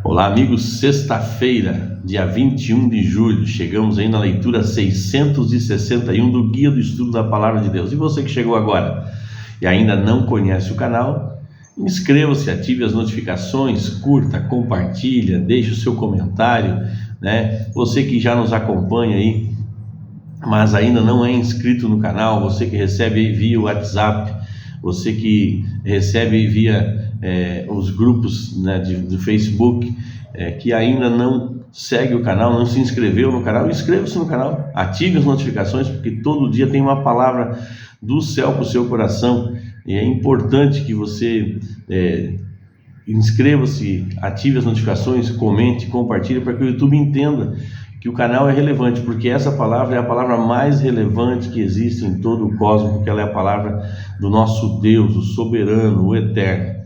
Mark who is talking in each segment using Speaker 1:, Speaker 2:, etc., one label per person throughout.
Speaker 1: Olá, amigos. Sexta-feira, dia 21 de julho, chegamos aí na leitura 661 do Guia do Estudo da Palavra de Deus. E você que chegou agora e ainda não conhece o canal, inscreva-se, ative as notificações, curta, compartilha, deixe o seu comentário, né? Você que já nos acompanha aí, mas ainda não é inscrito no canal, você que recebe aí via WhatsApp, você que recebe aí via os grupos, né, do Facebook, que ainda não segue o canal, não se inscreveu no canal, inscreva-se no canal, ative as notificações, porque todo dia tem uma palavra do céu para o seu coração, e é importante que você inscreva-se, ative as notificações, comente, compartilhe, para que o YouTube entenda que o canal é relevante, porque essa palavra é a palavra mais relevante que existe em todo o cosmos, porque ela é a palavra do nosso Deus, o soberano, o eterno.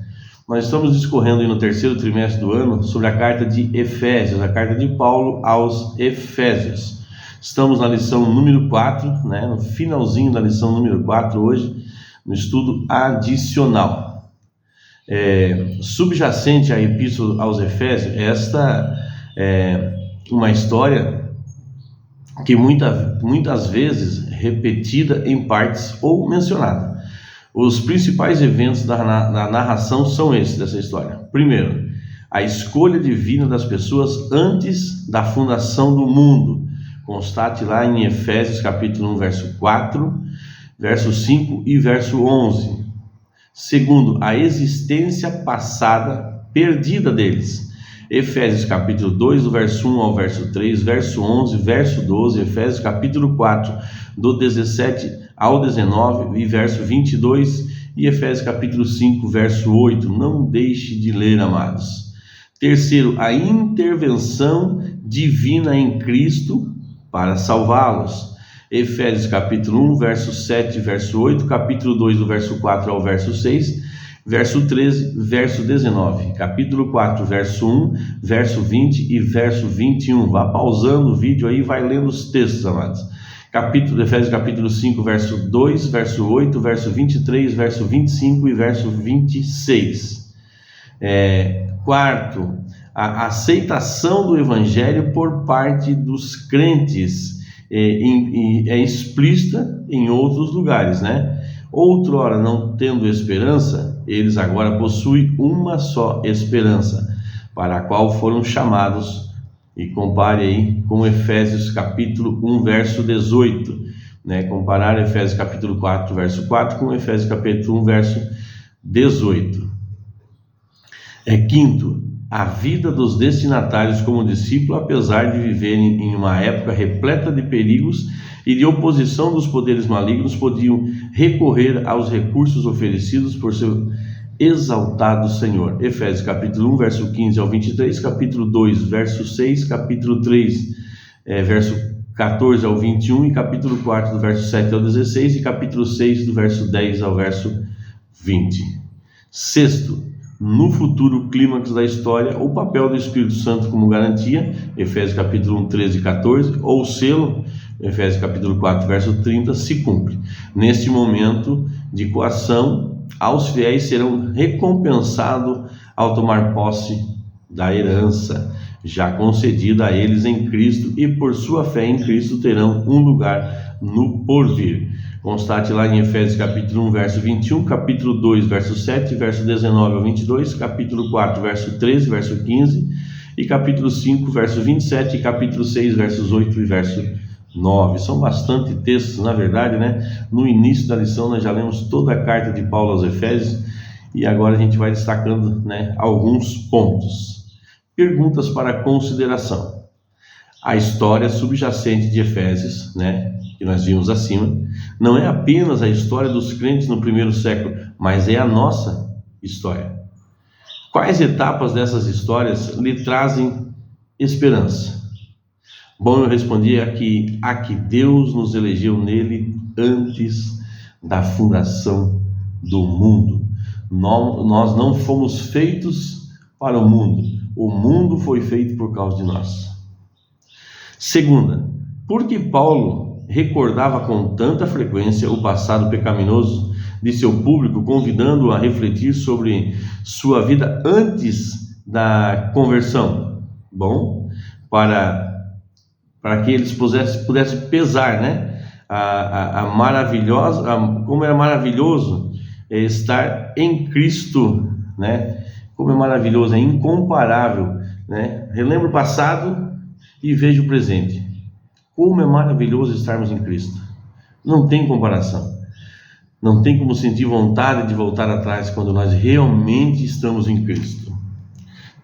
Speaker 1: Nós estamos discorrendo aí no terceiro trimestre do ano sobre a carta de Efésios, a carta de Paulo aos Efésios. Estamos na lição número 4, né, no finalzinho da lição número 4 hoje, no estudo adicional. Subjacente à Epístola aos Efésios, esta é uma história que muitas vezes repetida em partes ou mencionada. Os principais eventos da narração são esses dessa história. Primeiro, a escolha divina das pessoas antes da fundação do mundo. Constate lá em Efésios capítulo 1, verso 4, verso 5 e verso 11. Segundo, a existência passada perdida deles. Efésios capítulo 2, do verso 1 ao verso 3, verso 11, verso 12, Efésios capítulo 4, do 17 ao 19 e verso 22, e Efésios capítulo 5, verso 8. Não deixe de ler, amados. Terceiro, a intervenção divina em Cristo para salvá-los. Efésios capítulo 1, verso 7, verso 8, capítulo 2, do verso 4 ao verso 6, verso 13, verso 19, capítulo 4, verso 1, verso 20 e verso 21. Vá pausando o vídeo aí e vai lendo os textos, amados. Efésios capítulo 5, verso 2, verso 8, verso 23, verso 25 e verso 26. Quarto, a aceitação do evangelho por parte dos crentes é explícita em outros lugares, né? Outrora, não tendo esperança, eles agora possuem uma só esperança, para a qual foram chamados. E compare aí com Efésios capítulo 1, verso 18, né? Comparar Efésios capítulo 4, verso 4 com Efésios capítulo 1, verso 18. Quinto, a vida dos destinatários como discípulo, apesar de viverem em uma época repleta de perigos e de oposição dos poderes malignos, podiam recorrer aos recursos oferecidos por seu exaltado Senhor. Efésios capítulo 1, verso 15 ao 23, capítulo 2, verso 6, capítulo 3, verso 14 ao 21 e capítulo 4, do verso 7 ao 16 e capítulo 6, do verso 10 ao verso 20. Sexto, no futuro clímax da história, o papel do Espírito Santo como garantia, Efésios capítulo 1, 13 e 14, ou selo, Efésios capítulo 4, verso 30, se cumpre. Neste momento de coação, aos fiéis serão recompensados ao tomar posse da herança já concedida a eles em Cristo, e por sua fé em Cristo terão um lugar no porvir. Constate lá em Efésios capítulo 1, verso 21, capítulo 2, verso 7, verso 19 ao 22, capítulo 4, verso 13, verso 15, e capítulo 5, verso 27, e capítulo 6, versos 8 e verso 9. São bastante textos, na verdade, né? No início da lição nós já lemos toda a carta de Paulo aos Efésios, e agora a gente vai destacando, né, alguns pontos. Perguntas para consideração. A história subjacente de Efésios, né, que nós vimos acima, não é apenas a história dos crentes no primeiro século, mas é a nossa história. Quais etapas dessas histórias lhe trazem esperança? Bom, eu respondi que Deus nos elegeu nele antes da fundação do mundo. Nós não fomos feitos para o mundo foi feito por causa de nós. Segunda, por que Paulo recordava com tanta frequência o passado pecaminoso de seu público, convidando-o a refletir sobre sua vida antes da conversão? Bom, para que eles pudessem pesar, né? A maravilhosa, como era maravilhoso estar em Cristo, né? Como é maravilhoso, é incomparável, né? Relembro o passado e vejo o presente. Como é maravilhoso estarmos em Cristo. Não tem comparação. Não tem como sentir vontade de voltar atrás quando nós realmente estamos em Cristo.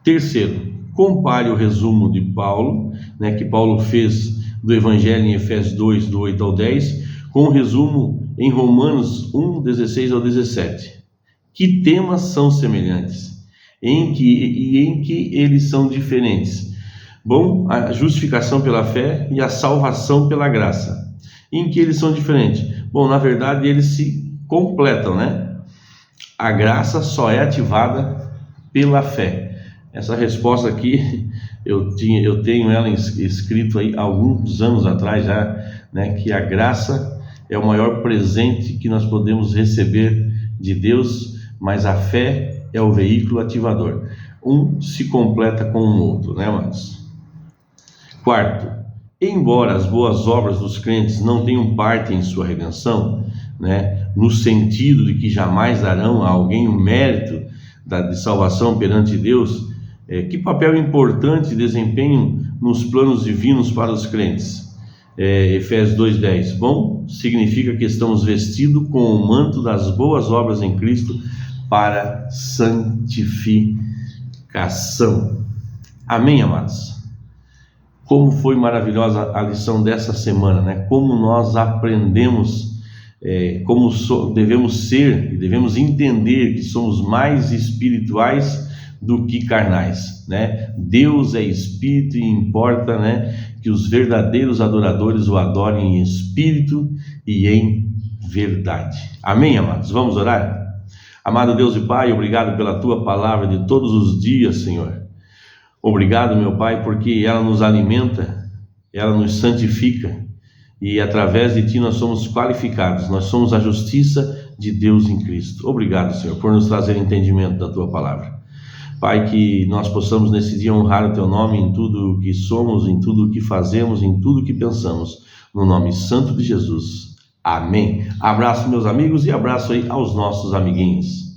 Speaker 1: Terceiro, compare o resumo de Paulo, né, que Paulo fez do Evangelho em Efésios 2, do 8 ao 10, com o resumo em Romanos 1, 16 ao 17. Que temas são semelhantes? Em que eles são diferentes? Bom, a justificação pela fé e a salvação pela graça. Em que eles são diferentes? Bom, na verdade eles se completam, né? A graça só é ativada pela fé. Essa resposta aqui eu tenho ela escrito aí há alguns anos atrás já, né? Que a graça é o maior presente que nós podemos receber de Deus, mas a fé é o veículo ativador. Um se completa com o outro, né, amados? Quarto, embora as boas obras dos crentes não tenham parte em sua redenção, né, no sentido de que jamais darão a alguém o mérito de salvação perante Deus, que papel importante desempenham nos planos divinos para os crentes? Efésios 2:10. Bom, significa que estamos vestidos com o manto das boas obras em Cristo para santificação. Amém, amados? Como foi maravilhosa a lição dessa semana, né? Como nós aprendemos como devemos ser e devemos entender que somos mais espirituais do que carnais, né? Deus é espírito e importa, né, que os verdadeiros adoradores o adorem em espírito e em verdade. Amém, amados? Vamos orar? Amado Deus e Pai, obrigado pela Tua palavra de todos os dias, Senhor. Obrigado, meu Pai, porque ela nos alimenta, ela nos santifica e através de Ti nós somos qualificados, nós somos a justiça de Deus em Cristo. Obrigado, Senhor, por nos trazer entendimento da Tua palavra. Pai, que nós possamos nesse dia honrar o Teu nome em tudo o que somos, em tudo o que fazemos, em tudo o que pensamos, no nome santo de Jesus. Amém. Abraço, meus amigos, e abraço aí aos nossos amiguinhos.